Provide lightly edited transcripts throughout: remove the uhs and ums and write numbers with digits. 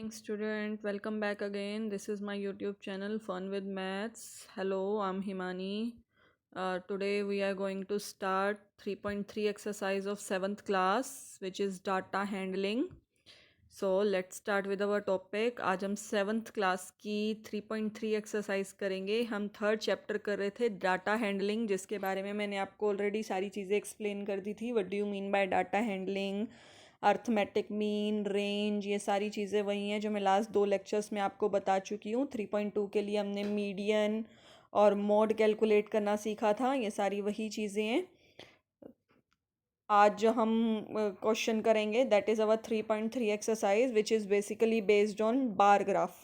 Morning student, welcome back again. This is my YouTube channel Fun with Maths. Hello, I'm Himani. Today we are going to start 3.3 exercise of 7th class, which is data handling. So let's start with our topic. आज हम 7th class की 3.3 exercise करेंगे. हम third chapter कर रहे थे data handling, जिसके बारे में मैंने आपको ऑलरेडी सारी चीज़ें एक्सप्लेन कर दी थी. What do you mean by data handling, arithmetic mean, range, ये सारी चीज़ें वही हैं जो मैं लास्ट 2 लेक्चर्स में आपको बता चुकी हूँ. 3.2 के लिए हमने मीडियन और मोड कैलकुलेट करना सीखा था. ये सारी वही चीज़ें हैं. आज जो हम क्वेश्चन करेंगे that is our 3.3 exercise which is basically based on bar graph.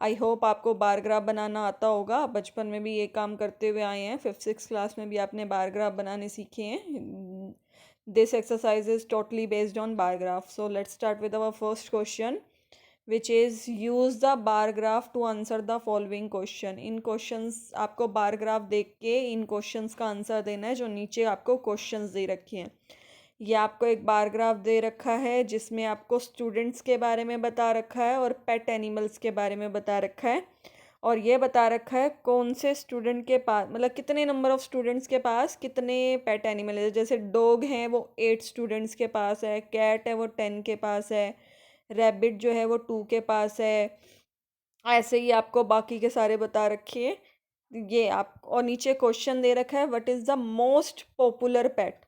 I hope आपको बार ग्राफ बनाना आता होगा. बचपन में भी ये काम करते हुए आए हैं. 5th-6th क्लास में भी आपने बार ग्राफ बनाने सीखे हैं. This exercise is totally based on bar graph. So let's start with our first question which is use the bar graph to answer the following question. In questions आपको bar graph देख के इन questions का answer देना है जो नीचे आपको questions दे रखे हैं. ये आपको एक बार ग्राफ दे रखा है जिसमें आपको स्टूडेंट्स के बारे में बता रखा है और पेट एनिमल्स के बारे में बता रखा है. और ये बता रखा है कौन से स्टूडेंट के पास, मतलब कितने नंबर ऑफ स्टूडेंट्स के पास कितने पेट एनिमल है. जैसे डॉग हैं वो 8 स्टूडेंट्स के पास है, कैट है वो 10 के पास है, रैबिट जो है वो 2 के पास है. ऐसे ही आपको बाकी के सारे बता रखे हैं. ये आप और नीचे क्वेश्चन दे रखा है what is the most popular pet.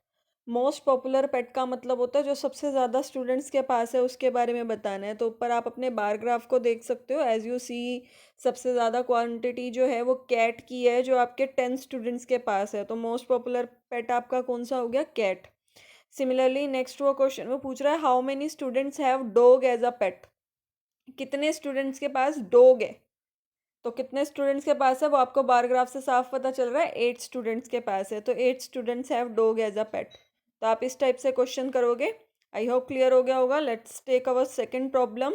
Most popular pet का मतलब होता है जो सबसे ज़्यादा स्टूडेंट्स के पास है उसके बारे में बताना है. तो ऊपर आप अपने बार ग्राफ को देख सकते हो. एज यू सी सबसे ज़्यादा क्वांटिटी जो है वो कैट की है जो आपके 10 स्टूडेंट्स के पास है. तो मोस्ट पॉपुलर पेट आपका कौन सा हो गया, कैट. सिमिलरली नेक्स्ट वो क्वेश्चन वो पूछ रहा है how many students have dog as a pet. कितने स्टूडेंट्स के पास डॉग है. तो कितने स्टूडेंट्स के पास है वो आपको बार ग्राफ से साफ पता चल रहा है. 8 स्टूडेंट्स के पास है. तो 8 students have dog as a pet. तो आप इस टाइप से क्वेश्चन करोगे. आई होप क्लियर हो गया होगा. Let's take our second problem.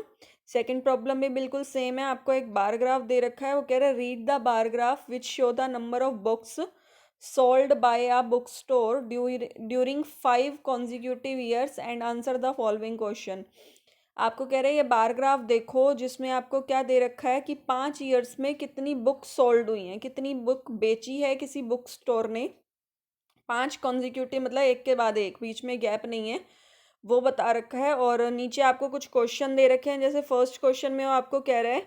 Second problem भी बिल्कुल सेम है. आपको एक बार ग्राफ दे रखा है. वो कह रहा है read the bar graph which show the number of books sold by a book store during 5 consecutive years and answer the following question. आपको कह रहे हैं ये बार ग्राफ देखो जिसमें आपको क्या दे रखा है कि 5 ईयर्स में कितनी बुक सोल्ड हुई हैं, कितनी बुक बेची है किसी बुक स्टोर ने. 5 कॉन्जिक्यूटिव मतलब एक के बाद एक, बीच में गैप नहीं है, वो बता रखा है. और नीचे आपको कुछ क्वेश्चन दे रखे हैं. जैसे फर्स्ट क्वेश्चन में वो आपको कह रहा है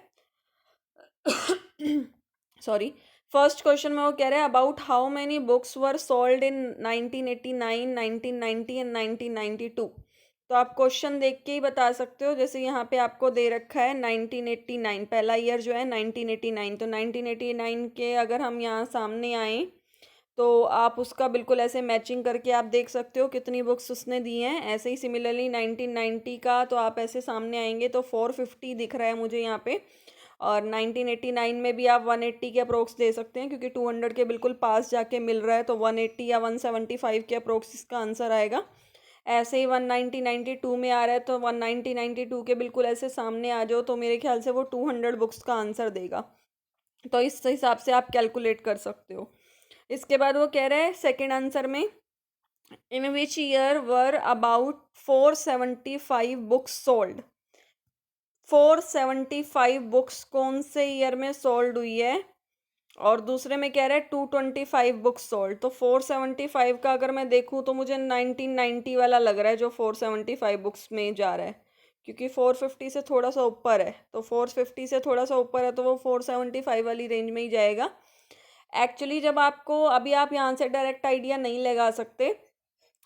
सॉरी, फर्स्ट क्वेश्चन में वो कह रहे हैं about how many books were sold in 1989, 1990 and 1992. तो आप क्वेश्चन देख के ही बता सकते हो. जैसे यहाँ पे आपको दे रखा है 1989, पहला ईयर जो है 1989. तो 1989 के अगर हम यहाँ सामने आए तो आप उसका बिल्कुल ऐसे मैचिंग करके आप देख सकते हो कितनी बुक्स उसने दी हैं. ऐसे ही सिमिलरली 1990 का तो आप ऐसे सामने आएंगे तो 450 दिख रहा है मुझे यहाँ पे. और 1989 में भी आप 180 के अप्रोक्स दे सकते हैं क्योंकि 200 के बिल्कुल पास जाके मिल रहा है. तो 180 या 175 के अप्रोक्स इसका आंसर आएगा. ऐसे ही 1992 में आ रहा है तो 1992 के बिल्कुल ऐसे सामने आ जाओ तो मेरे ख्याल से वो 200 बुक्स का आंसर देगा. तो इस हिसाब से आप कैलकुलेट कर सकते हो. इसके बाद वो कह रहे हैं सेकेंड आंसर में in which year were about 475 books sold. 475 books कौन से ईयर में सोल्ड हुई है. और दूसरे में कह रहा है 225 बुक्स सोल्ड. तो 475 का अगर मैं देखूँ तो मुझे 1990 वाला लग रहा है जो 475 बुक्स में जा रहा है, क्योंकि 450 से थोड़ा सा ऊपर है. तो 450 से थोड़ा सा ऊपर है तो वो 475 वाली रेंज में ही जाएगा. एक्चुअली जब आपको अभी आप यहाँ से डायरेक्ट आइडिया नहीं लगा सकते.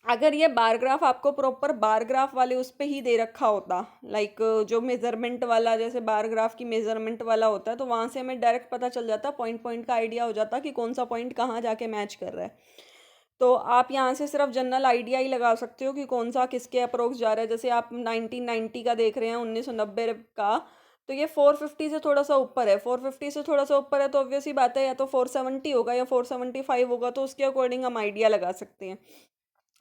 अगर ये बार ग्राफ आपको प्रॉपर बार ग्राफ वाले उस पर ही दे रखा होता, लाइक जो मेज़रमेंट वाला जैसे बार ग्राफ की मेज़रमेंट वाला होता है, तो वहाँ से हमें डायरेक्ट पता चल जाता, पॉइंट पॉइंट का आइडिया हो जाता कि कौन सा पॉइंट कहाँ जाके मैच कर रहा है. तो आप यहाँ से सिर्फ जनरल आइडिया ही लगा सकते हो कि कौन सा किसके अप्रोक्स जा रहा है. जैसे आप 1990 का देख रहे हैं, 1990 का, तो ये 450 से थोड़ा सा ऊपर है. 450 से थोड़ा सा ऊपर है तो ऑब्वियस ही बात है या तो 470 होगा या 475 होगा. तो उसके अकॉर्डिंग हम आइडिया लगा सकते हैं.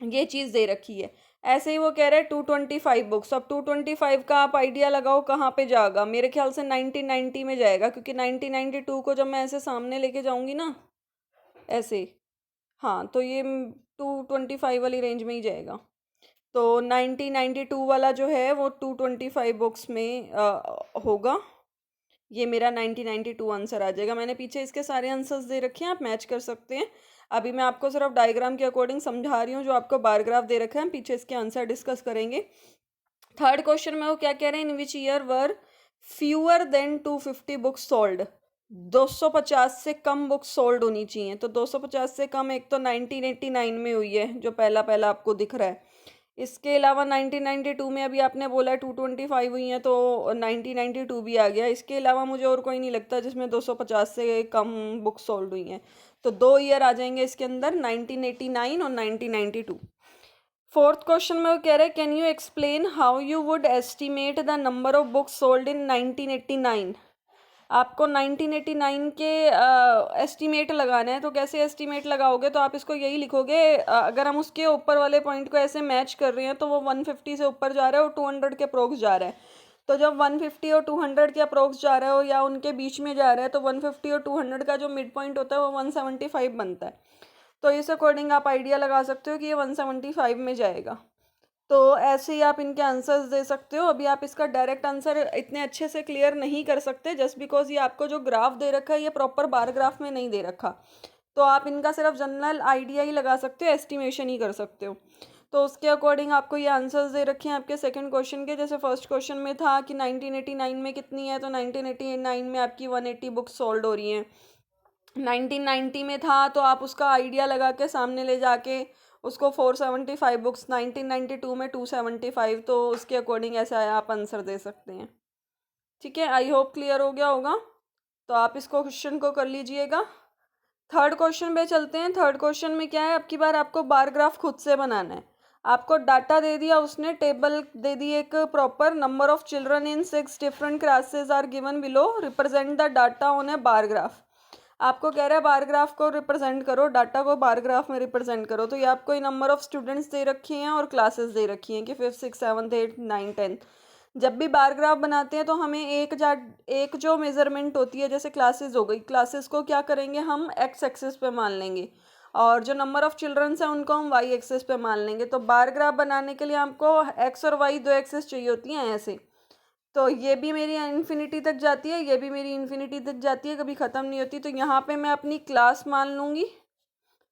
ये चीज़ दे रखी है. ऐसे ही वो कह रहे हैं 225 बुक्स. अब 225 का आप आइडिया लगाओ कहाँ पे जाएगा. मेरे ख्याल से 1990 में जाएगा क्योंकि 1992 को जब मैं ऐसे सामने लेके जाऊंगी ना ऐसे, हाँ, तो ये 225 वाली रेंज में ही जाएगा. तो 1992 वाला जो है वो 225 बुक्स में होगा। ये मेरा 1992 आंसर आ जाएगा। मैंने पीछे इसके सारे आंसर्स दे रखे हैं, आप मैच कर सकते हैं। अभी मैं आपको सिर्फ डायग्राम के अकॉर्डिंग समझा रही हूँ, जो आपको बार ग्राफ दे रखा है, हम पीछे इसके आंसर डिस्कस करेंगे। थर्ड क्वेश्चन में वो क्या कह रहे हैं, in which year were fewer than 250 books sold. 250 से कम बुक्स सोल्ड होनी चाहिए। तो 250 से कम एक तो 1989 में हुई है, जो पहला पहला आपको दिख रहा है। इसके अलावा 1992 में अभी आपने बोला है 225 हुई हैं, तो 1992 भी आ गया। इसके अलावा मुझे और कोई नहीं लगता जिसमें 250 से कम बुक सोल्ड हुई हैं। तो 2 ईयर आ जाएंगे इसके अंदर, 1989 और 1992। फोर्थ क्वेश्चन में वो कह रहे हैं, can you explain how you would estimate the number of books sold in 1989। आपको 1989 के एस्टीमेट लगाना है। तो कैसे एस्टीमेट लगाओगे, तो आप इसको यही लिखोगे, अगर हम उसके ऊपर वाले पॉइंट को ऐसे मैच कर रहे हैं तो वो 150 से ऊपर जा रहा है और 200 के अप्रोक्स जा रहा है। तो जब 150 और 200 के अप्रोक्स जा रहा है हो या उनके बीच में जा रहा है, तो 150 और 200 का जो मिड पॉइंट होता है वो 175 बनता है। तो इस अकॉर्डिंग आप आइडिया लगा सकते हो कि ये 175 में जाएगा। तो ऐसे ही आप इनके आंसर्स दे सकते हो। अभी आप इसका डायरेक्ट आंसर इतने अच्छे से क्लियर नहीं कर सकते, जस्ट बिकॉज ये आपको जो ग्राफ दे रखा है ये प्रॉपर बार ग्राफ में नहीं दे रखा। तो आप इनका सिर्फ जनरल आइडिया ही लगा सकते हो, एस्टिमेशन ही कर सकते हो। तो उसके अकॉर्डिंग आपको ये आंसर्स दे रखे हैं आपके सेकंड क्वेश्चन के। जैसे फर्स्ट क्वेश्चन में था कि 1989 में कितनी है, तो 1989 में आपकी 180 बुक्स सोल्ड हो रही हैं। 1990 में था तो आप उसका आइडिया लगा के सामने ले जाके उसको 475 बुक्स, 1992 में 275, तो उसके अकॉर्डिंग ऐसा है आप आंसर दे सकते हैं। ठीक है, आई होप क्लियर हो गया होगा। तो आप इसको क्वेश्चन को कर लीजिएगा। थर्ड क्वेश्चन पे चलते हैं। थर्ड क्वेश्चन में क्या है, अब की बार आपको बार ग्राफ खुद से बनाना है। आपको डाटा दे दिया उसने, टेबल दे दी एक proper, number of children in 6 different classes are given below, represent the data on a bar graph. आपको कह रहा है बार ग्राफ को रिप्रेजेंट करो, डाटा को बार ग्राफ में रिप्रेजेंट करो। तो ये आपको नंबर ऑफ स्टूडेंट्स दे रखी हैं और क्लासेस दे रखी हैं कि 5th 6th 7th 8th 9th 10th। जब भी बार ग्राफ बनाते हैं तो हमें एक जो मेजरमेंट होती है, जैसे क्लासेस हो गई, क्लासेस को क्या करेंगे हम एक्स एक्सिस पे मान लेंगे, और जो नंबर ऑफ चिल्ड्रंस हैं उनको हम वाई एक्सिस पे मान लेंगे। तो बार ग्राफ बनाने के लिए हमको एक्स और वाई दो एक्सिस चाहिए होती हैं ऐसे। तो ये भी मेरी इन्फिनिटी तक जाती है, ये भी मेरी इन्फिनिटी तक जाती है, कभी ख़त्म नहीं होती। तो यहाँ पे मैं अपनी क्लास मान लूँगी।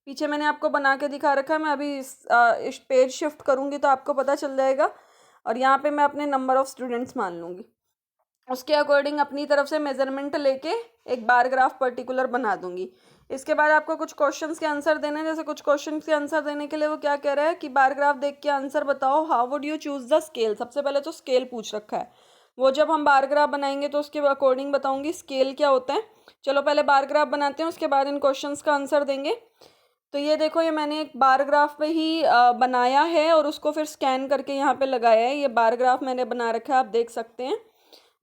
पीछे मैंने आपको बना के दिखा रखा है, मैं अभी इस पेज शिफ्ट करूँगी तो आपको पता चल जाएगा। और यहाँ पे मैं अपने नंबर ऑफ़ स्टूडेंट्स मान लूँगी। उसके अकॉर्डिंग अपनी तरफ से मेजरमेंट लेके एक बार ग्राफ पर्टिकुलर बना दूंगी। इसके बाद आपको कुछ क्वेश्चंस के आंसर देने हैं। जैसे कुछ क्वेश्चंस के आंसर देने के लिए वो क्या कह रहा है कि बार ग्राफ देख के आंसर बताओ, how would you choose the scale. सबसे पहले तो स्केल पूछ रखा है, वो जब हम बार ग्राफ बनाएंगे तो उसके अकॉर्डिंग बताऊंगी स्केल क्या होता है। चलो पहले बार ग्राफ बनाते हैं, उसके बाद इन क्वेश्चंस का आंसर देंगे। तो ये देखो, ये मैंने एक बार ग्राफ पे ही बनाया है और उसको फिर स्कैन करके यहाँ पे लगाया है। ये बार ग्राफ मैंने बना रखा है, आप देख सकते हैं।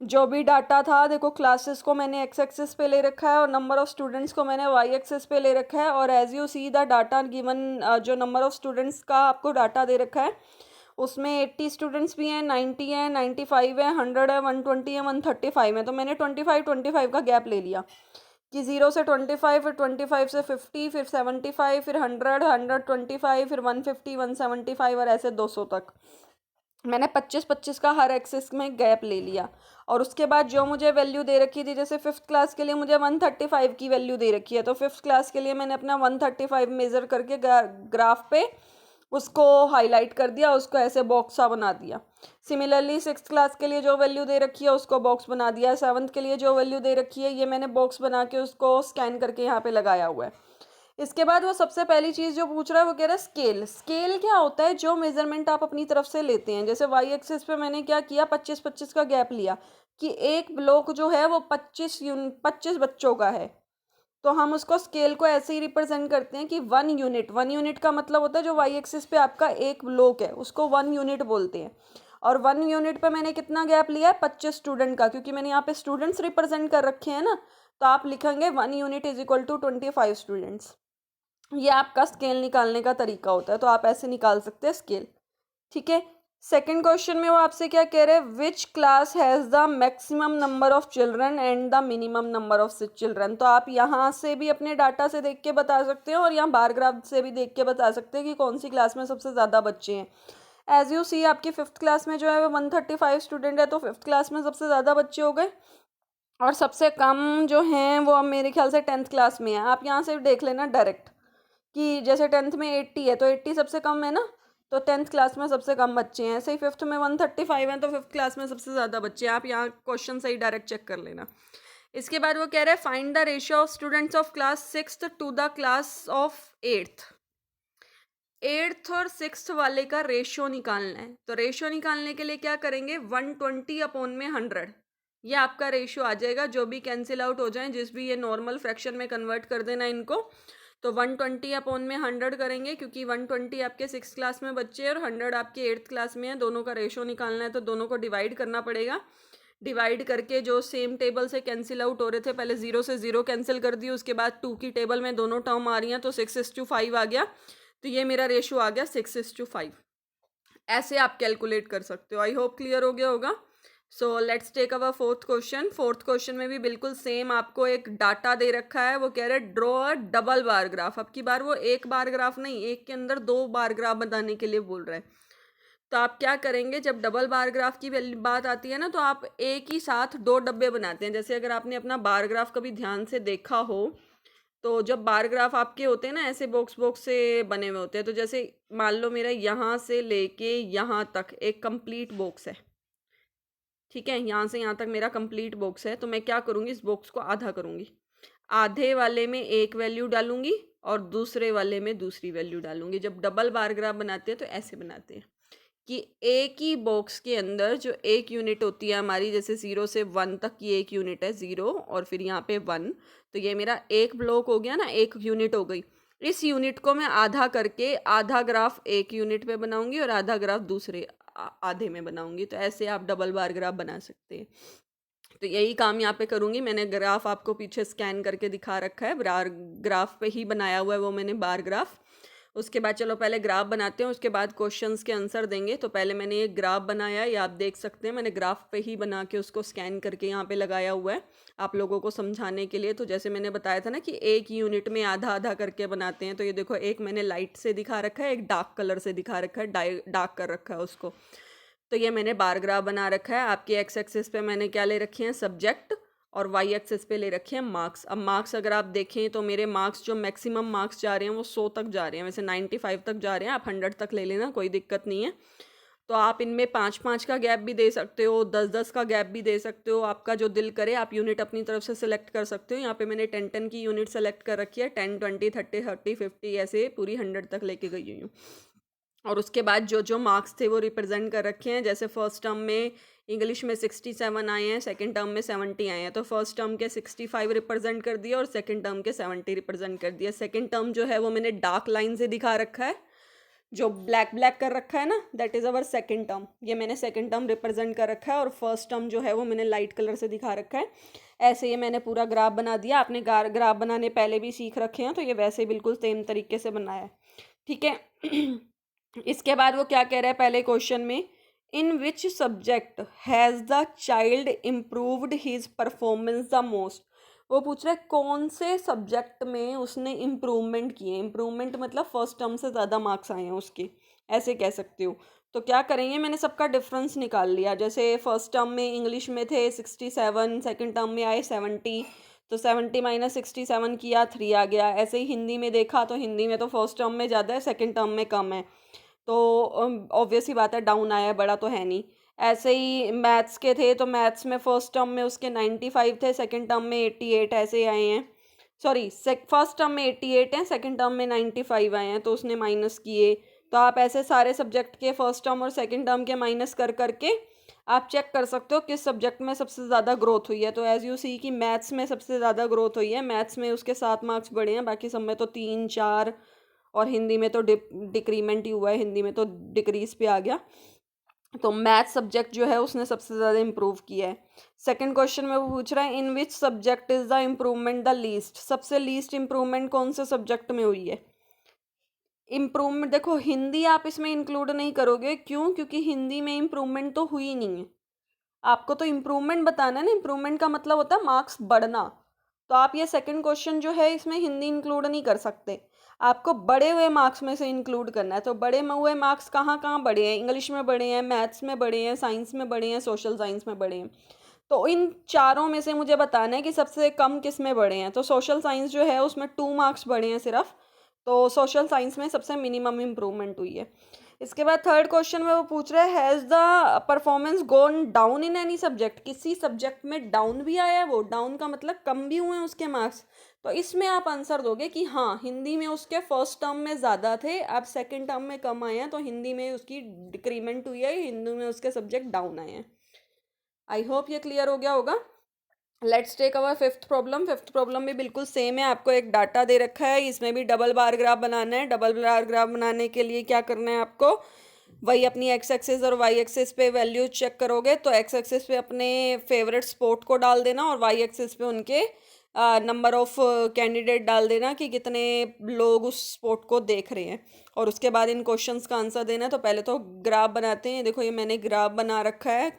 जो भी डाटा था, देखो क्लासेस को मैंने एक्स एक्सिस पे ले रखा है और नंबर ऑफ स्टूडेंट्स को मैंने वाई एक्सिस पे ले रखा है। और as you see the data given, जो नंबर ऑफ स्टूडेंट्स का आपको डाटा दे रखा है उसमें 80 स्टूडेंट्स भी हैं, 90 हैं, 95 है, 100 है, 120 है, 135 है। तो मैंने 25 का गैप ले लिया कि 0 से 25, फिर 25 से 50, फिर 75, फिर 100, 125, फिर 150, 175 और ऐसे 200 तक मैंने 25 का हर एक्सिस में गैप ले लिया। और उसके बाद जो मुझे वैल्यू दे रखी थी, जैसे 5th क्लास के लिए मुझे 135 की वैल्यू दे रखी है, तो 5th क्लास के लिए मैंने अपना 135 मेज़र करके ग्राफ पे उसको हाईलाइट कर दिया, उसको ऐसे बॉक्स सा बना दिया। सिमिलरली 6th क्लास के लिए जो वैल्यू दे रखी है उसको बॉक्स बना दिया। 7th के लिए जो वैल्यू दे रखी है ये मैंने बॉक्स बना के उसको स्कैन करके यहाँ पे लगाया हुआ है। इसके बाद वो सबसे पहली चीज़ जो पूछ रहा है वो कह रहा है स्केल। स्केल क्या होता है, जो मेजरमेंट आप अपनी तरफ से लेते हैं। जैसे वाई एक्सिस पे मैंने क्या किया, 25 का गैप लिया कि एक ब्लॉक जो है वो 25 बच्चों का है। तो हम उसको स्केल को ऐसे ही रिप्रेजेंट करते हैं कि 1 यूनिट का मतलब होता है जो वाई एक्सिस पे आपका एक ब्लॉक है उसको 1 यूनिट बोलते हैं। और 1 यूनिट पे मैंने कितना गैप लिया है, 25 स्टूडेंट का, क्योंकि मैंने यहाँ पे स्टूडेंट्स रिप्रेजेंट कर रखे हैं ना। तो आप लिखेंगे 1 unit is equal to 25 students. ये आपका स्केल निकालने का तरीका होता है, तो आप ऐसे निकाल सकते हैं स्केल। ठीक है, सेकंड क्वेश्चन में वो आपसे क्या कह रहे हैं, which class has the maximum number of children and the minimum number of children. तो आप यहाँ से भी अपने डाटा से देख के बता सकते हैं और यहाँ बार ग्राफ से भी देख के बता सकते हैं कि कौन सी क्लास में सबसे ज़्यादा बच्चे हैं। एज यू सी आपकी फिफ्थ क्लास में जो है वो 135 स्टूडेंट है, तो फिफ्थ क्लास में सबसे ज़्यादा बच्चे हो गए और सबसे कम जो हैं वो अब मेरे ख्याल से 10th क्लास में है। आप यहाँ से देख लेना डायरेक्ट कि जैसे 10th में 80 है तो 80 सबसे कम है ना, तो 10th क्लास में सबसे कम बच्चे हैं। ऐसे ही फिफ्थ में 135 हैं तो फिफ्थ क्लास में सबसे ज़्यादा बच्चे हैं। आप यहाँ क्वेश्चन से ही डायरेक्ट चेक कर लेना। इसके बाद वो कह रहा है find the ratio of students of class sixth to the class of eighth. Eighth और सिक्स्थ वाले का रेशियो निकालना है, तो रेशियो निकालने के लिए क्या करेंगे, 120 अपॉन में 100, ये आपका रेशियो आ जाएगा। जो भी कैंसिल आउट हो जाए, जिस भी ये नॉर्मल फ्रैक्शन में कन्वर्ट कर देना इनको। तो 120 अपॉन में 100 करेंगे, क्योंकि 120 आपके सिक्स क्लास में बच्चे हैं और 100 आपके एट्थ क्लास में है। दोनों का रेशियो निकालना है तो दोनों को डिवाइड करना पड़ेगा। डिवाइड करके जो सेम टेबल से कैंसिल आउट हो रहे थे, पहले 0 से 0 कैंसिल कर दिए, उसके बाद 2 की टेबल में दोनों टर्म आ रही हैं तो 6:5 आ गया। तो ये मेरा रेशियो आ गया 6:5। ऐसे आप कैलकुलेट कर सकते हो। आई होप क्लियर हो गया होगा। So let's take our fourth question. Fourth question में भी बिल्कुल सेम आपको एक डाटा दे रखा है। वो कह रहे हैं draw a double bar graph. अब की बार वो एक बार ग्राफ नहीं, एक के अंदर 2 बार ग्राफ बनाने के लिए बोल रहा है। तो आप क्या करेंगे, जब डबल बार ग्राफ की बात आती है ना, तो आप एक ही साथ 2 डब्बे बनाते हैं। जैसे अगर आपने अपना बार ग्राफ कभी ध्यान से देखा हो, तो जब बार ग्राफ आपके होते हैं ना, ऐसे बॉक्स बॉक्स से बने हुए होते हैं। तो जैसे मान लो मेरा यहाँ से लेके यहाँ तक एक कंप्लीट बॉक्स है, ठीक है, यहाँ से यहाँ तक मेरा कंप्लीट बॉक्स है। तो मैं क्या करूँगी, इस बॉक्स को आधा करूँगी। आधे वाले में एक वैल्यू डालूंगी और दूसरे वाले में दूसरी वैल्यू डालूंगी। जब डबल बार ग्राफ बनाते हैं तो ऐसे बनाते हैं कि एक ही बॉक्स के अंदर जो एक यूनिट होती है हमारी, जैसे 0 से 1 तक की एक यूनिट है, 0 और फिर यहाँ पे 1, तो ये मेरा एक ब्लॉक हो गया ना, एक यूनिट हो गई। इस यूनिट को मैं आधा करके आधा ग्राफ एक यूनिट पे बनाऊंगी और आधा ग्राफ दूसरे आधे में बनाऊंगी। तो ऐसे आप डबल बार ग्राफ बना सकते हैं। तो यही काम यहाँ पे करूँगी। मैंने ग्राफ आपको पीछे स्कैन करके दिखा रखा है, बार ग्राफ पे ही बनाया हुआ है वो मैंने बार ग्राफ। उसके बाद चलो पहले ग्राफ बनाते हैं, उसके बाद क्वेश्चंस के आंसर देंगे। तो पहले मैंने ये ग्राफ बनाया, ये आप देख सकते हैं, मैंने ग्राफ पे ही बना के उसको स्कैन करके यहाँ पे लगाया हुआ है आप लोगों को समझाने के लिए। तो जैसे मैंने बताया था ना कि एक यूनिट में आधा आधा करके बनाते हैं, तो ये देखो एक मैंने लाइट से दिखा रखा है, एक डार्क कलर से दिखा रखा है, डार्क कर रखा है उसको। तो ये मैंने बार ग्राफ बना रखा है। आपकी एक्स एक्सिस पे मैंने क्या ले रखे हैं, सब्जेक्ट, और वाई एक्सिस पे ले रखे हैं मार्क्स। अब मार्क्स अगर आप देखें तो मेरे मार्क्स जो मैक्सिमम मार्क्स जा रहे हैं वो 100 तक जा रहे हैं, वैसे 95 तक जा रहे हैं। आप 100 तक ले लेना, कोई दिक्कत नहीं है। तो आप इनमें 5-5 का गैप भी दे सकते हो, 10-10 का गैप भी दे सकते हो, आपका जो दिल करे। आप यूनिट अपनी तरफ से सिलेक्ट कर सकते हो। यहाँ पे मैंने 10-10 की यूनिट सेलेक्ट कर रखी है, 10, 20, 30, 30, 50 ऐसे पूरी 100 तक लेके गई हुई हूँ। और उसके बाद जो जो मार्क्स थे वो रिप्रेजेंट कर रखे हैं। जैसे फर्स्ट टर्म में इंग्लिश में 67 आए हैं, सेकंड टर्म में 70 आए हैं, तो फर्स्ट टर्म के 65 रिप्रेजेंट कर दिया और सेकंड टर्म के 70 रिप्रेजेंट कर दिया। सेकंड टर्म जो है वो मैंने डार्क लाइन से दिखा रखा है, जो ब्लैक ब्लैक कर रखा है ना, that is our second term. ये मैंने सेकंड टर्म रिप्रेजेंट कर रखा है। और फर्स्ट टर्म जो है वो मैंने लाइट कलर से दिखा रखा है। ऐसे ये मैंने पूरा ग्राफ बना दिया। आपने ग्राफ बनाने पहले भी सीख रखे हैं, तो ये वैसे बिल्कुल सेम तरीके से बनाया है, ठीक है। इसके बाद वो क्या कह रहा है पहले क्वेश्चन में, in which subject has the child improved his performance the most. वो पूछ रहा है कौन से सब्जेक्ट में उसने इम्प्रूवमेंट किए। इम्प्रूवमेंट मतलब फर्स्ट टर्म से ज़्यादा मार्क्स आए हैं उसके, ऐसे कह सकते हो। तो क्या करेंगे, मैंने सबका डिफरेंस निकाल लिया। जैसे फर्स्ट टर्म में इंग्लिश में थे 67, सेकंड टर्म में आए 70, तो 70 माइनस 67 किया 3 आ गया। ऐसे ही हिंदी में देखा तो हिंदी में तो फर्स्ट टर्म में ज़्यादा है, सेकंड टर्म में कम है, तो ऑब्वियस ही बात है डाउन आया है, बड़ा तो है नहीं। ऐसे ही मैथ्स के थे तो मैथ्स में फर्स्ट टर्म में उसके 95 थे, सेकंड टर्म में 88 ऐसे आए हैं। सॉरी, फर्स्ट टर्म में 88 हैं, सेकंड टर्म में 95 आए हैं, तो उसने माइनस किए। तो आप ऐसे सारे सब्जेक्ट के फर्स्ट टर्म और सेकंड टर्म के माइनस कर करके आप चेक कर सकते हो किस सब्जेक्ट में सबसे ज़्यादा ग्रोथ हुई है। तो एज यू सी कि मैथ्स में सबसे ज़्यादा ग्रोथ हुई है। मैथ्स में उसके 7 मार्क्स बढ़े हैं, बाकी सब में तो 3-4, और हिंदी में तो डिक्रीमेंट ही हुआ है, हिंदी में तो डिक्रीज पे आ गया। तो मैथ सब्जेक्ट जो है उसने सबसे ज़्यादा इम्प्रूव किया है। सेकंड क्वेश्चन में वो पूछ रहा है in which subject is the improvement the least. सबसे लीस्ट इम्प्रूवमेंट कौन से सब्जेक्ट में हुई है। इम्प्रूवमेंट देखो, हिंदी आप इसमें इंक्लूड नहीं करोगे, क्यों, क्योंकि हिंदी में इम्प्रूवमेंट तो हुई नहीं है। आपको तो इम्प्रूवमेंट बताना है ना। इम्प्रूवमेंट का मतलब होता है मार्क्स बढ़ना। तो आप ये सेकंड क्वेश्चन जो है इसमें हिंदी इंक्लूड नहीं कर सकते, आपको बढ़े हुए मार्क्स में से इंक्लूड करना है। तो बढ़े हुए मार्क्स कहाँ कहाँ बढ़े हैं? इंग्लिश में बढ़े हैं, मैथ्स में बढ़े हैं, साइंस में बढ़े हैं, सोशल साइंस में बढ़े हैं। तो इन चारों में से मुझे बताना है कि सबसे कम किस में बढ़े हैं। तो सोशल साइंस जो है उसमें 2 मार्क्स बढ़े हैं सिर्फ, तो सोशल साइंस में सबसे मिनिमम इम्प्रूवमेंट हुई है। इसके बाद थर्ड क्वेश्चन में वो पूछ रहा है has the performance gone down in any subject, किसी सब्जेक्ट में डाउन भी आया है, वो डाउन का मतलब कम भी हुए हैं उसके मार्क्स। तो इसमें आप आंसर दोगे कि हाँ, हिंदी में उसके फर्स्ट टर्म में ज़्यादा थे, अब सेकंड टर्म में कम आए हैं, तो हिंदी में उसकी डिक्रीमेंट हुई है, हिंदी में उसके सब्जेक्ट डाउन आए हैं। आई होप ये क्लियर हो गया होगा। Let's take our fifth problem. Fifth problem भी बिल्कुल सेम है, आपको एक डाटा दे रखा है, इसमें भी डबल बार ग्राफ बनाना है। डबल बार ग्राफ बनाने के लिए क्या करना है आपको, वही अपनी एक्स एक्सिस और वाई एक्सिस पे वैल्यू चेक करोगे। तो एक्स एक्सिस पे अपने फेवरेट स्पोर्ट को डाल देना और वाई एक्सिस पे उनके नंबर ऑफ कैंडिडेट डाल देना कि कितने लोग उस स्पोर्ट को देख रहे हैं, और उसके बाद इन क्वेश्चंस का आंसर देना है। तो पहले तो ग्राफ बनाते हैं। देखो ये मैंने ग्राफ बना रखा है,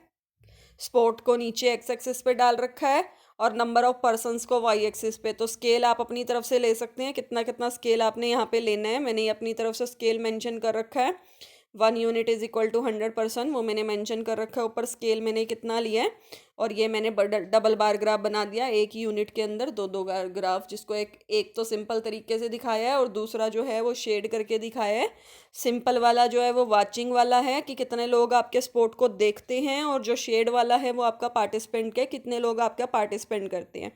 स्पोर्ट को नीचे एक्स एक्सिस पे डाल रखा है और नंबर ऑफ पर्सन्स को वाई एक्सिस पे। तो स्केल आप अपनी तरफ से ले सकते हैं, कितना कितना स्केल आपने यहाँ पे लेना है। मैंने ये अपनी तरफ से स्केल मेंशन कर रखा है, 1 यूनिट इज इक्वल टू 100%, वो मैंने मेंशन कर रखा है ऊपर। स्केल मैंने कितना लिया है, और ये मैंने डबल बार ग्राफ बना दिया, एक ही यूनिट के अंदर दो दो ग्राफ, जिसको एक एक तो सिंपल तरीके से दिखाया है और दूसरा जो है वो शेड करके दिखाया है। सिंपल वाला जो है वो वाचिंग वाला है कि कितने लोग आपके स्पोर्ट को देखते हैं, और जो शेड वाला है वो आपका पार्टिसिपेंट के कितने लोग आपका पार्टिसिपेंट करते हैं।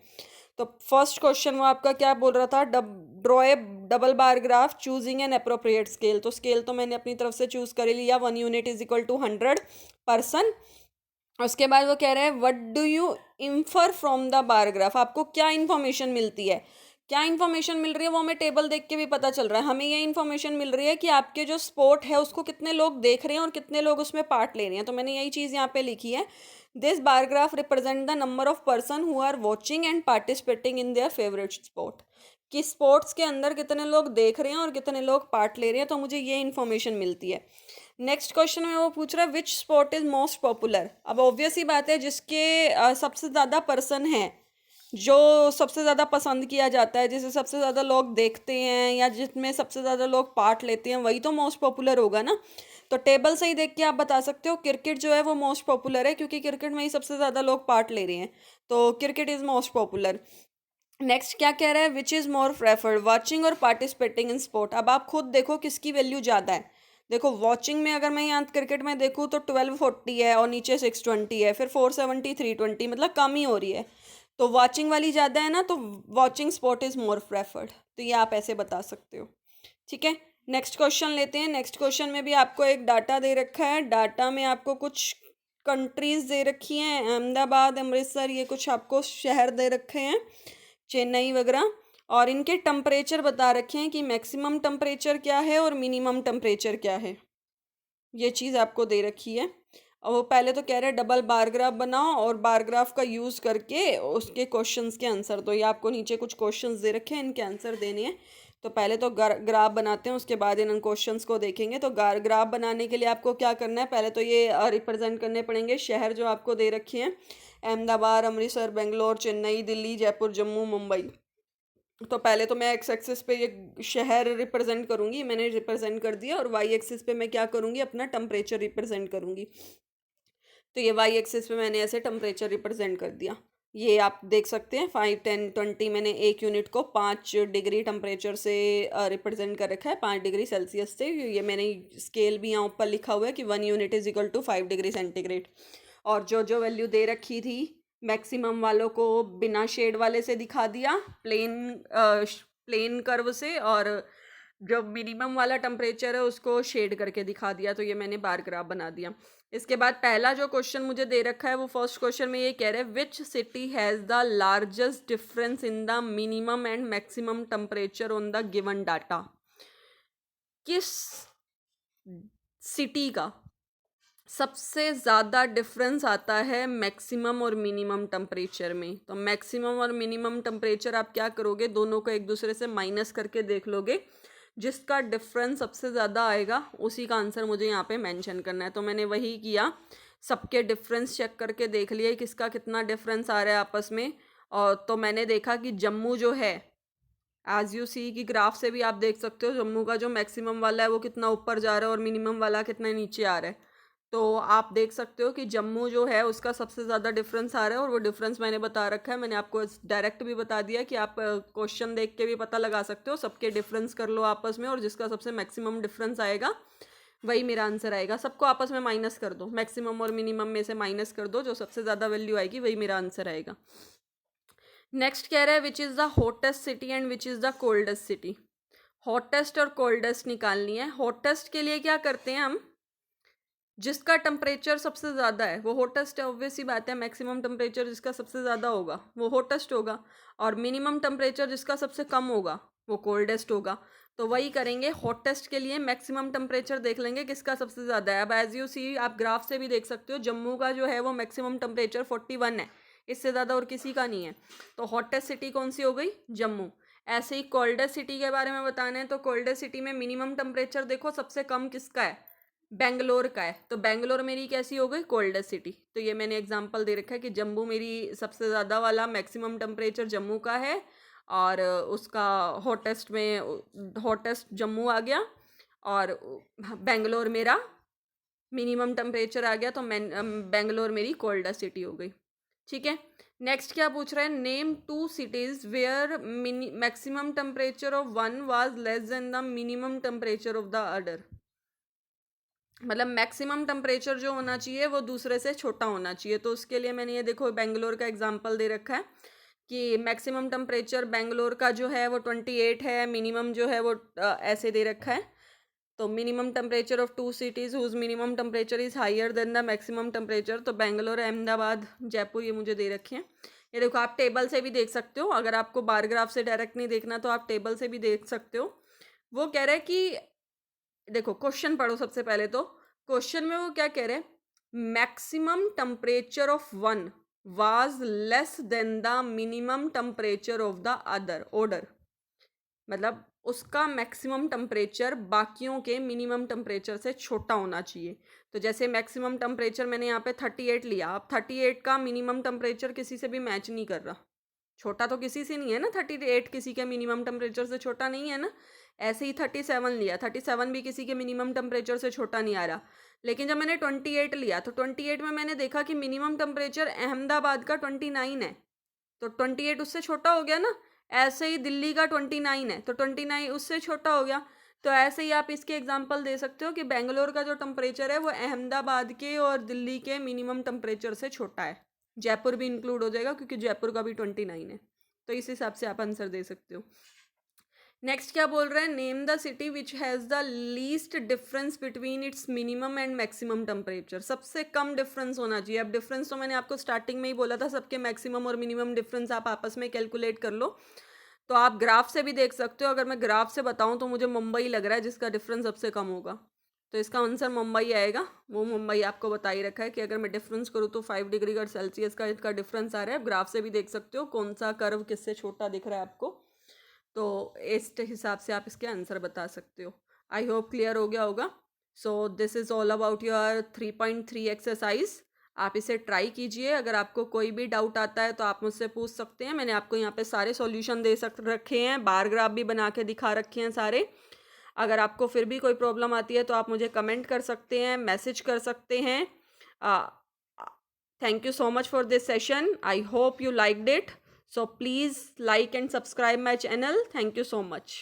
तो फर्स्ट क्वेश्चन वो आपका क्या बोल रहा था, draw A double bar graph choosing an appropriate scale. तो स्केल तो मैंने अपनी तरफ से चूज कर लिया, 1 यूनिट इज इक्वल टू 100%। उसके बाद वो कह रहे हैं what do you infer from the bar graph, आपको क्या इन्फॉर्मेशन मिलती है। क्या इन्फॉर्मेशन मिल रही है वो हमें टेबल देख के भी पता चल रहा है। हमें ये इन्फॉर्मेशन मिल रही है कि आपके जो स्पोर्ट है उसको कितने लोग देख रहे हैं और कितने लोग उसमें पार्ट ले रहे हैं। तो मैंने यही चीज़ यहाँ पे लिखी है, this bar graph represent the number of person who are watching and participating in their favourite sport, कि स्पोर्ट्स के अंदर कितने लोग देख रहे हैं और कितने लोग पार्ट ले रहे हैं। तो मुझे ये इन्फॉर्मेशन मिलती है। नेक्स्ट क्वेश्चन में वो पूछ रहा है which sport is most popular. अब ऑब्वियस ही बात है, जिसके सबसे ज़्यादा पर्सन है, जो सबसे ज़्यादा पसंद किया जाता है, जिसे सबसे ज़्यादा लोग देखते हैं या जिसमें सबसे ज़्यादा लोग पार्ट लेते हैं, वही तो मोस्ट पॉपुलर होगा ना। तो टेबल से ही देख के आप बता सकते हो क्रिकेट जो है वो मोस्ट पॉपुलर है, क्योंकि क्रिकेट में ही सबसे ज़्यादा लोग पार्ट ले रहे हैं, तो cricket is most popular. Next क्या कह रहा है, which is more preferred watching और पार्टिसिपेटिंग इन स्पोर्ट। अब आप खुद देखो किसकी वैल्यू ज़्यादा है। देखो वॉचिंग में अगर मैं यहाँ क्रिकेट में देखूँ तो 1240 है और नीचे 620 है, फिर 470 320, मतलब कम ही हो रही है। तो वॉचिंग वाली ज़्यादा है ना, तो watching sport is more preferred. तो ये आप ऐसे बता सकते हो। ठीक है, नेक्स्ट क्वेश्चन लेते हैं। नेक्स्ट क्वेश्चन में भी आपको एक डाटा दे रखा है। डाटा में आपको कुछ कंट्रीज़ दे रखी हैं, अहमदाबाद, अमृतसर, ये कुछ आपको शहर दे रखे हैं, चेन्नई वगैरह, और इनके टेम्परेचर बता रखे हैं कि मैक्सिमम टेम्परेचर क्या है और मिनिमम टेम्परेचर क्या है। ये चीज़ आपको दे रखी है। और वो पहले तो कह रहे हैं डबल बार ग्राफ बनाओ और बार ग्राफ का यूज़ करके उसके क्वेश्चंस के आंसर दो। ये आपको नीचे कुछ क्वेश्चंस दे रखे हैं, इनके आंसर देने हैं। तो पहले तो ग्राफ बनाते हैं, उसके बाद इन क्वेश्चंस को देखेंगे। तो ग्राफ बनाने के लिए आपको क्या करना है, पहले तो ये रिप्रेजेंट करने पड़ेंगे शहर जो आपको दे रखे हैं, अहमदाबाद, अमृतसर, बेंगलोर, चेन्नई, दिल्ली, जयपुर, जम्मू, मुंबई। तो पहले तो मैं एक्स एक्सिस पे ये शहर रिप्रेजेंट करूँगी, मैंने रिप्रेजेंट कर दिया, और वाई एक्सिस पे मैं क्या करूँगी, अपना टेम्परेचर रिप्रेजेंट करूँगी। तो ये वाई एक्सिस पे मैंने ऐसे टेम्परेचर रिप्रेजेंट कर दिया। ये आप देख सकते हैं 5 10 20, मैंने एक यूनिट को 5 डिग्री टेम्परेचर से रिप्रेजेंट कर रखा है, 5 डिग्री सेल्सियस से। ये मैंने स्केल भी यहाँ ऊपर लिखा हुआ है कि 1 unit is equal to 5 degree centigrade. और जो जो वैल्यू दे रखी थी मैक्सिमम वालों को बिना शेड वाले से दिखा दिया, प्लेन कर्व से, और जो मिनिमम वाला टेम्परेचर है उसको शेड करके दिखा दिया। तो ये मैंने बार ग्राफ बना दिया। इसके बाद पहला जो क्वेश्चन मुझे दे रखा है वो फर्स्ट क्वेश्चन में ये कह रहे हैं which city has the largest difference in the minimum and maximum temperature on the given data. किस सिटी का सबसे ज़्यादा डिफरेंस आता है मैक्सिमम और मिनिमम टेम्परेचर में। तो मैक्सिमम और मिनिमम टेम्परेचर आप क्या करोगे, दोनों को एक दूसरे से माइनस करके देख लोगे, जिसका डिफरेंस सबसे ज़्यादा आएगा उसी का आंसर मुझे यहाँ पे मेंशन करना है। तो मैंने वही किया, सबके डिफरेंस चेक करके देख लिया किसका कितना डिफरेंस आ रहा है आपस में, और तो मैंने देखा कि जम्मू जो है, एज यू सी की ग्राफ से भी आप देख सकते हो जम्मू का जो मैक्सिमम वाला है वो कितना ऊपर जा रहा है और मिनिमम वाला कितना नीचे आ रहा है। तो आप देख सकते हो कि जम्मू जो है उसका सबसे ज़्यादा डिफरेंस आ रहा है, और वो डिफरेंस मैंने बता रखा है, मैंने आपको डायरेक्ट भी बता दिया कि आप क्वेश्चन देख के भी पता लगा सकते हो, सबके डिफरेंस कर लो आपस में, और जिसका सबसे मैक्सिमम डिफरेंस आएगा वही मेरा आंसर आएगा। सबको आपस में माइनस कर दो, मैक्सिमम और मिनिमम में से माइनस कर दो, जो सबसे ज़्यादा वैल्यू आएगी वही मेरा आंसर आएगा। नेक्स्ट कह रहा है which is the hottest city and which is the coldest city. Hottest और कोल्डेस्ट निकालनी है। हॉटेस्ट के लिए क्या करते हैं हम, जिसका टेम्परेचर सबसे ज़्यादा है वो हॉटेस्ट है, ऑब्वियस सी बात है, मैक्सिमम टेम्परेचर जिसका सबसे ज़्यादा होगा वो हॉटेस्ट होगा, और मिनिमम टेम्परेचर जिसका सबसे कम होगा वो कोल्डेस्ट होगा। तो वही करेंगे, हॉटेस्ट के लिए मैक्सिमम टेम्परेचर देख लेंगे किसका सबसे ज़्यादा है। अब एज यू सी आप ग्राफ से भी देख सकते हो जम्मू का जो है वो मैक्सिमम टेम्परेचर 41 है, इससे ज़्यादा और किसी का नहीं है। तो हॉटेस्ट सिटी कौन सी हो गई, जम्मू। ऐसे ही कोल्डेस्ट सिटी के बारे में बताना है तो कोल्डेस्ट सिटी में मिनिमम टेम्परेचर देखो सबसे कम किसका है, बेंगलोर का है, तो बेंगलोर मेरी कैसी हो गई, कोल्डेस्ट सिटी। तो ये मैंने एग्जांपल दे रखा है कि जम्मू मेरी सबसे ज़्यादा वाला मैक्सिमम टेम्परेचर जम्मू का है, और उसका हॉटेस्ट में हॉटेस्ट जम्मू आ गया, और बेंगलोर मेरा मिनिमम टेम्परेचर आ गया, तो बेंगलोर मेरी कोल्डेस्ट सिटी हो गई। ठीक है, नेक्स्ट क्या पूछ रहा है, name 2 cities where maximum temperature of one was less than the minimum temperature of the other. मतलब मैक्सिमम टेम्परेचर जो होना चाहिए वो दूसरे से छोटा होना चाहिए। तो उसके लिए मैंने ये देखो बेंगलोर का एग्जांपल दे रखा है कि मैक्सिमम टेम्परेचर बेंगलोर का जो है वो 28 है, मिनिमम जो है वो ऐसे दे रखा है। तो minimum temperature of 2 cities whose minimum temperature is higher than the maximum temperature, तो बेंगलोर, अहमदाबाद, जयपुर, ये मुझे दे रखे हैं। ये देखो आप टेबल से भी देख सकते हो, अगर आपको बार ग्राफ से डायरेक्ट नहीं देखना तो आप टेबल से भी देख सकते हो। वो कह रहा है कि देखो क्वेश्चन पढ़ो सबसे पहले, तो क्वेश्चन में वो क्या कह रहे हैं, maximum temperature of one was less than the minimum temperature of the other order. मतलब उसका मैक्सिमम टेम्परेचर बाकियों के मिनिमम टेम्परेचर से छोटा होना चाहिए। तो जैसे मैक्सिमम टेम्परेचर मैंने यहाँ पे 38 लिया, अब 38 का मिनिमम टेम्परेचर किसी से भी मैच नहीं कर रहा, छोटा तो किसी से नहीं है ना, 38 किसी के मिनिमम टेम्परेचर से छोटा नहीं है ना। ऐसे ही 37 लिया, 37 भी किसी के मिनिमम टेम्परेचर से छोटा नहीं आ रहा। लेकिन जब मैंने 28 लिया तो 28 में मैंने देखा कि मिनिमम टेम्परेचर अहमदाबाद का 29 है, तो 28 उससे छोटा हो गया ना। ऐसे ही दिल्ली का 29 है, तो 29 उससे छोटा हो गया। तो ऐसे ही आप इसके एग्जांपल दे सकते हो कि बेंगलोर का जो टेम्परेचर है वो अहमदाबाद के और दिल्ली के मिनिमम टेम्परेचर से छोटा है। जयपुर भी इंक्लूड हो जाएगा क्योंकि जयपुर का भी 29 है। तो इस हिसाब से आप आंसर दे सकते हो। नेक्स्ट क्या बोल रहे हैं, name the city which has the least difference between its minimum and maximum temperature. सबसे कम डिफरेंस होना चाहिए। अब डिफरेंस तो मैंने आपको स्टार्टिंग में ही बोला था, सबके मैक्सिमम और मिनिमम डिफरेंस आप आपस में कैलकुलेट कर लो। तो आप ग्राफ से भी देख सकते हो, अगर मैं ग्राफ से बताऊं तो मुझे मुंबई लग रहा है जिसका डिफरेंस सबसे कम होगा, तो इसका आंसर मुंबई आएगा। वो मुंबई आपको बता ही रखा है कि अगर मैं डिफरेंस करूँ तो 5 डिग्री का सेल्सियस का इसका डिफरेंस आ रहा है। ग्राफ से भी देख सकते हो कौन सा कर्व किससे छोटा दिख रहा है आपको, तो इस हिसाब से आप इसके आंसर बता सकते हो। आई होप क्लियर हो गया होगा। So this is all about your 3.3 exercise. आप इसे ट्राई कीजिए। अगर आपको कोई भी डाउट आता है तो आप मुझसे पूछ सकते हैं। मैंने आपको यहाँ पे सारे सॉल्यूशन दे रखे हैं, बार ग्राफ भी बना के दिखा रखे हैं सारे। अगर आपको फिर भी कोई प्रॉब्लम आती है तो आप मुझे कमेंट कर सकते हैं, मैसेज कर सकते हैं। Thank you so much for this session. I hope you liked it. So please like and subscribe my channel. Thank you so much.